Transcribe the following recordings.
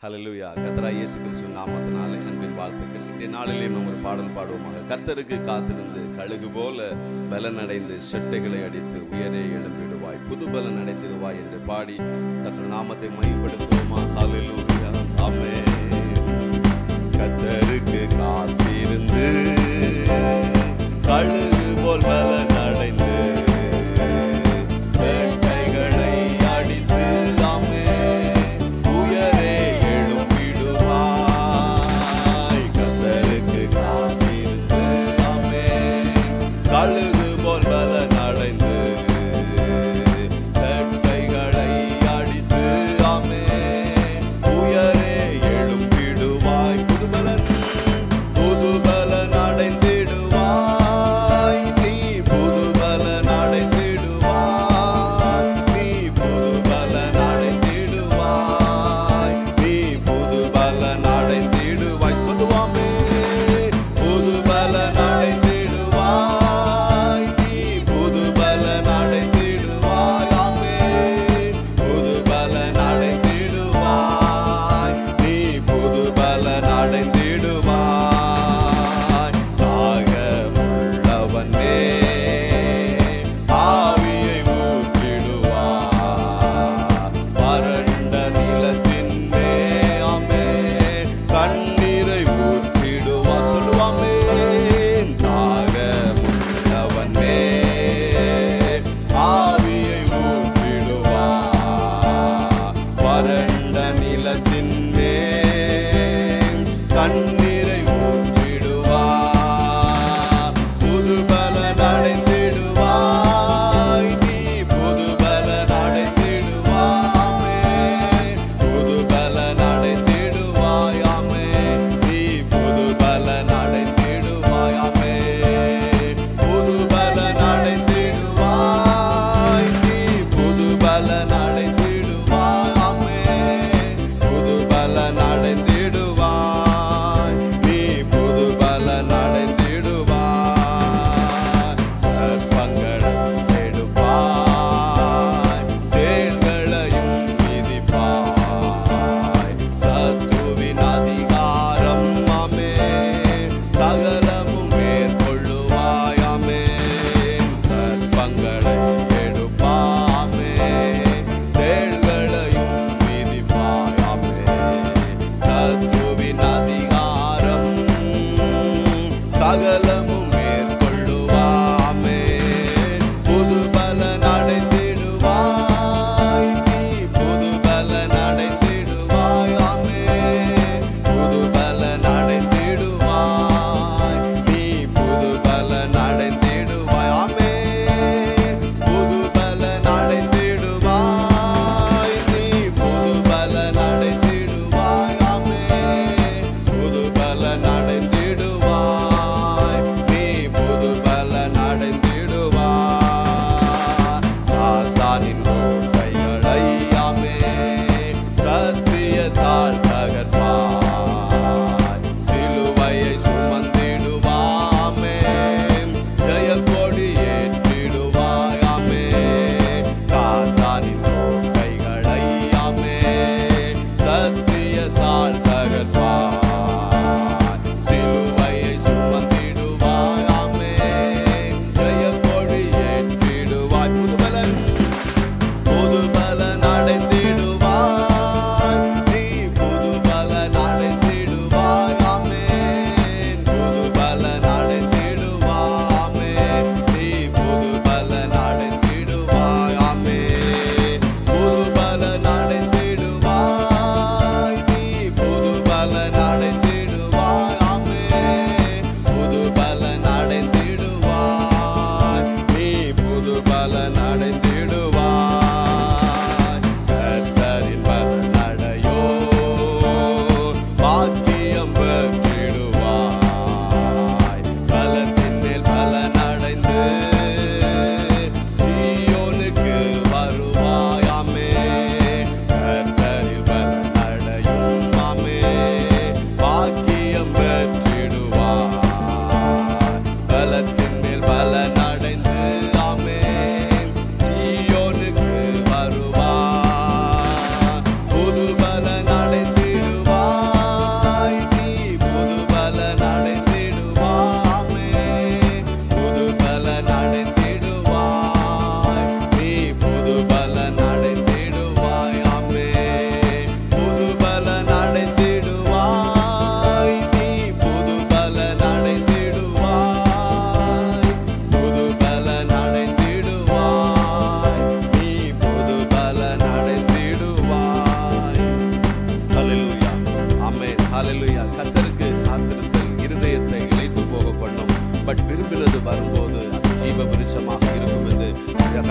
ஹல்லேலூயா. கர்த்தராகிய இயேசு கிறிஸ்துவின் நாமத்தினாலே அன்பின் வாழ்த்துக்கள். இன்றைய நாளிலே நாம் ஒரு பாடல் பாடுவோமாக. கர்த்தருக்கு காத்திருந்து கழுகு போல பலனடைந்து செட்டைகளை அடித்து உயரே எழும்பிடுவாய், புது பலன் அடைந்திடுவாய் என்று பாடி கர்த்தருடைய நாமத்தை மகிமைப்படுத்துவோமா? ஹல்லேலூயா. ஆமென். கர்த்தருக்கு காத்திருந்து கழுகு போல் பலனடைந்து செட்டைகளை அடித்து உயரே எழும்பிடுவாய். கர்த்தருக்கு காத்திருந்து கழுகு போல் பலனடைந்து செட்டைகளை அடித்து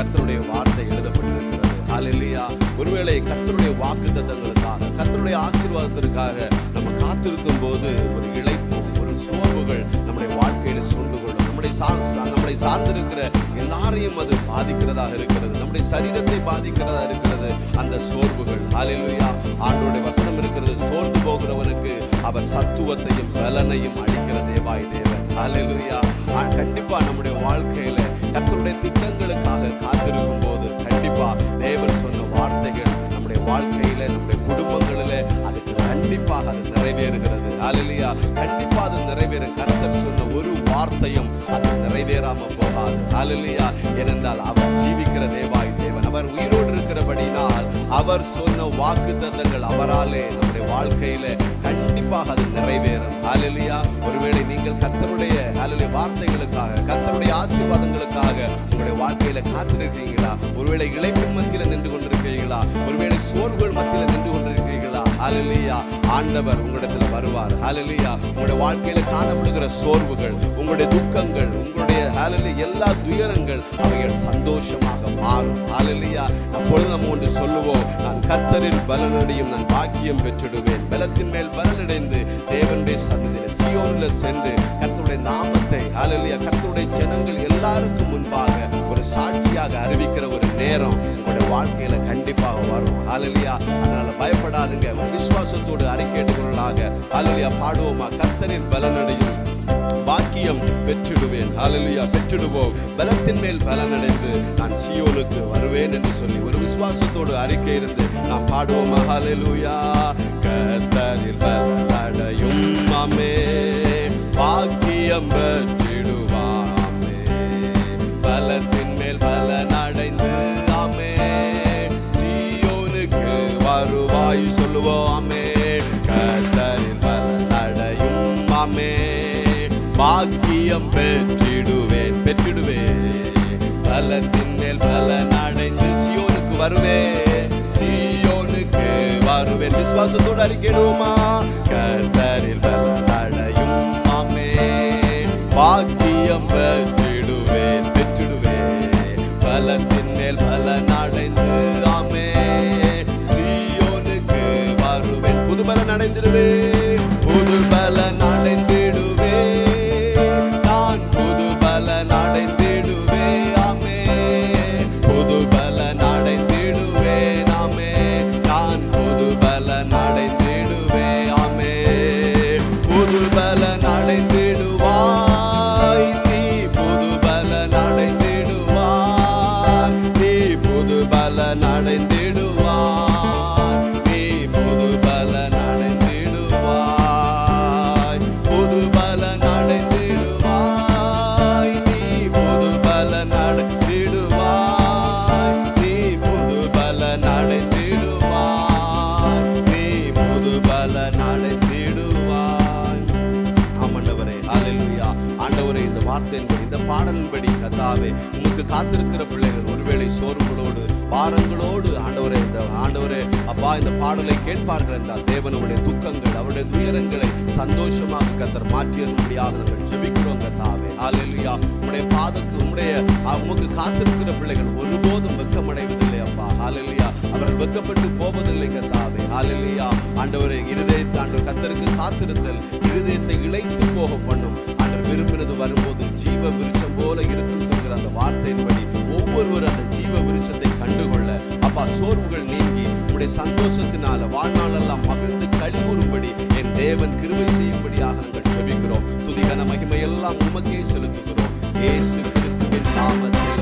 கர்த்தருடைய வார்த்தை எழுதப்பட்டிருக்கிறது. ஹல்லேலூயா. ஒருவேளை கர்த்தருடைய வாக்குத்தத்தங்களுக்காக, கர்த்தருடைய ஆசீர்வாதத்திற்காக நம்ம காத்திருக்கும் போது ஒரு இளைப்பு, ஒரு சோர்வுகள் நம்முடைய வாழ்க்கையில சூழ்ந்து கொள்ளும். நம்மளை சார்ந்திருக்கிற எல்லாரையும் அது பாதிக்கிறதாக இருக்கிறது. நம்முடைய சரீரத்தை பாதிக்கிறதா இருக்கிறது அந்த சோர்வுகள். ஹல்லேலூயா. ஆண்டவருடைய வசனம் இருக்கிறது, சோர்ந்து போகிறவனுக்கு அவர் சத்துவத்தையும் பலனையும் அளிக்கிற தேவாய் தேவன். ஹல்லேலூயா. கண்டிப்பா நம்முடைய வாழ்க்கையில கர்த்தருடைய திட்டங்களுக்காக காத்திருக்கும் போது கண்டிப்பா தேவன் சொன்ன வார்த்தைகள் நம்முடைய வாழ்க்கையில, நம்முடைய குடும்பங்களில அதுக்கு கண்டிப்பாக அது நிறைவேறுகிறது. ஹல்லேலூயா. கண்டிப்பா அது நிறைவேறும். கர்த்தர் சொன்ன ஒரு வார்த்தையும் அது நிறைவேறாம போகாது. ஹல்லேலூயா. ஏனென்றால் அவர் ஜீவிக்கிற தேவாய் தேவன். அவர் உயிரோடு இருக்கிறபடினால் அவர் சொன்ன வாக்குத்தத்தங்கள் அவராலே நம்முடைய வாழ்க்கையில கண்டிப்பாக அது நிறைவேறும். ஹல்லேலூயா. ஒருவேளை நீங்கள் கர்த்தருடைய ஹல்லேலூயா வார்த்தைகளுக்காக, கர்த்தருடைய ஆசீர்வாதங்களுக்காக உங்களுடைய வாழ்க்கையில காத்திருக்கிறீங்களா? ஒருவேளை இளைப்பின் மத்தியில நின்று கொண்டிருக்கிறீங்களா? ஒருவேளை சோர்வுகள் மத்தியில நின்று கொண்டிருக்கிறீங்களா? ஹல்லேலூயா. ஆண்டவர் உங்களிடத்தில் வருவார். ஹல்லேலூயா. உங்களுடைய வாழ்க்கையில காணப்படுகிற சோர்வுகள், உங்களுடைய துக்கங்கள், உங்களுடைய ஹல்லேலூயா எல்லா துயரங்கள் அவைகள் சந்தோஷமாக மாறும். ஹல்லேலூயா. அப்பொழுது நம்ம ஒன்று சொல்லுவோம், நான் கர்த்தரின் பலனடையும், நான் பாக்கியம் பெற்றிடுவேன். பலத்தின் மேல் பலனடைந்து தேவனுடைய சன்னதியிலே சீயோனில் சென்று கர்த்தருடைய நாமத்தை ஹல்லேலூயா கர்த்தருடைய ஜனங்கள் எல்லாருக்கும் முன்பாக ஒரு சாட்சியாக அறிவிக்கிற ஒரு நேரம் உங்களுடைய வாழ்க்கையில கண்டிப்பாக வரும். ஹல்லேலூயா. அதனால பயப்படாதுங்க. ஒரு விசுவாசத்தோடு அறிக்கையிடுகிறவர்களாக ஹல்லேலூயா பாடுவோமா? கர்த்தரின் பலனடையும், பாக்கியம் பெற்றிடுவேன். ஹல்லேலூயா. பெற்றிடுவோம். பலத்தின் மேல் பலனடைந்து நான் சீயோனுக்கு வருவேன் என்று சொல்லி ஒரு விசுவாசத்தோடு அறிக்கை இருந்து நாம் பாடுவோமா? ஹல்லேலூயா. கர்த்தரின் பலனடையும் ஆமே, பாக்கியம் பெற்றிடுவாமே, பலத்தின் மேல் பலனடைந்து ஆமே சீயோனுக்கு வருவாய் சொல்லுவோம். ஆமே. கர்த்தரின் பலனடையும் ஆமே, பாக்கியம் பெற்றிடுவேன். பலத்தின் மேல் பலனடைந்து சீயோனுக்கு வருவேன், சீயோனுக்கு வருவேன். விசுவாசத்தோடு அறிக்கையிடுவோமா? கர்த்தரின் பலனடையும் ஆமே, பாக்கியம் பெற்றிடுவேன். பலத்தின் மேல் பலனடைந்து ஆமே சீயோனுக்கு வருவேன். புது பலன் அடைந்திடுவேன், புது பலன் அடைந்திடுவேன், நான் புது பலன் அடைந்திடுவேன். ஆமே. புது பலன் அடைந்திடுவேன். ஆமே. நான் புது பலன் அடைந்திடுவேன். ஆமே. புது பலன் அடைந்திடுவாய் நீ, புது பலன் அடைந்திடுவாய் நீ, புது பலன் அடைந்திடுவாய் நீ, புது பலன் அடைந்திடுவாய், புது பலன் அடைந்திடுவாய் நீ, புது பலன் அடைந்திடுவாய் நீ, புது பலன் அடைந்திடுவாய் நீ, புது பலன் அடைந்திடுவாய். ஆண்டவரே. ஹல்லேலூயா. ஆண்டவரே, இந்த வார்த்தையின்படி, இந்த பாடலின்படி கர்த்தாவே உமக்கு காத்திருக்கிற பிள்ளைகள் ஒருவேளை சோர்வுகளோடு, பாரங்களோடு ஆண்டவரே, இந்த ஆண்டவரே அப்பா இந்த பாடலை கேட்பார்கள் என்றால் தேவனுடைய துக்கங்கள், அவருடைய துயரங்களை சந்தோஷமாக கர்த்தர் மாற்றியபடியாக நாங்கள் ஜெபிக்கிறோம் கர்த்தாவே. ஹல்லேலூயா. உம்முடைய பாதத்துக்கு உமக்கு காத்திருக்கிற பிள்ளைகள் ஒருபோதும் வெட்கமடைவதில்லை அப்பா. ஹல்லேலூயா. அவர்கள் வெட்கப்பட்டு போவதில்லை கர்த்தாவே. ஹல்லேலூயா. ஆண்டவரே, இருதயத்தை ஆண்டவர் கர்த்தருக்கு காத்திருத்தல் இருதயத்தை இளைத்து போக பண்ணும். ஆண்டவர் விரும்பினது வரும்போது ஜீவ விருட்சம் போல இருக்கும் சொல்கிற அந்த வார்த்தையின்படி ஒவ்வொருவரும் அந்த ஜீவ விருட்சத்தை கண்டுகொள்ள அப்பா சோர்வுகள் நீங்கி உடைய சந்தோஷத்தினால வாழ்நாளெல்லாம் மகிழ்ந்து களிகூறும்படி என் தேவன் கிருபை செய்யும்படியாக நாங்கள் ஜெபிக்கிறோம். துதிகன மகிமை எல்லாம் உமக்கே செலுத்துகிறோம். இயேசு கிறிஸ்துவின் நாமத்தில்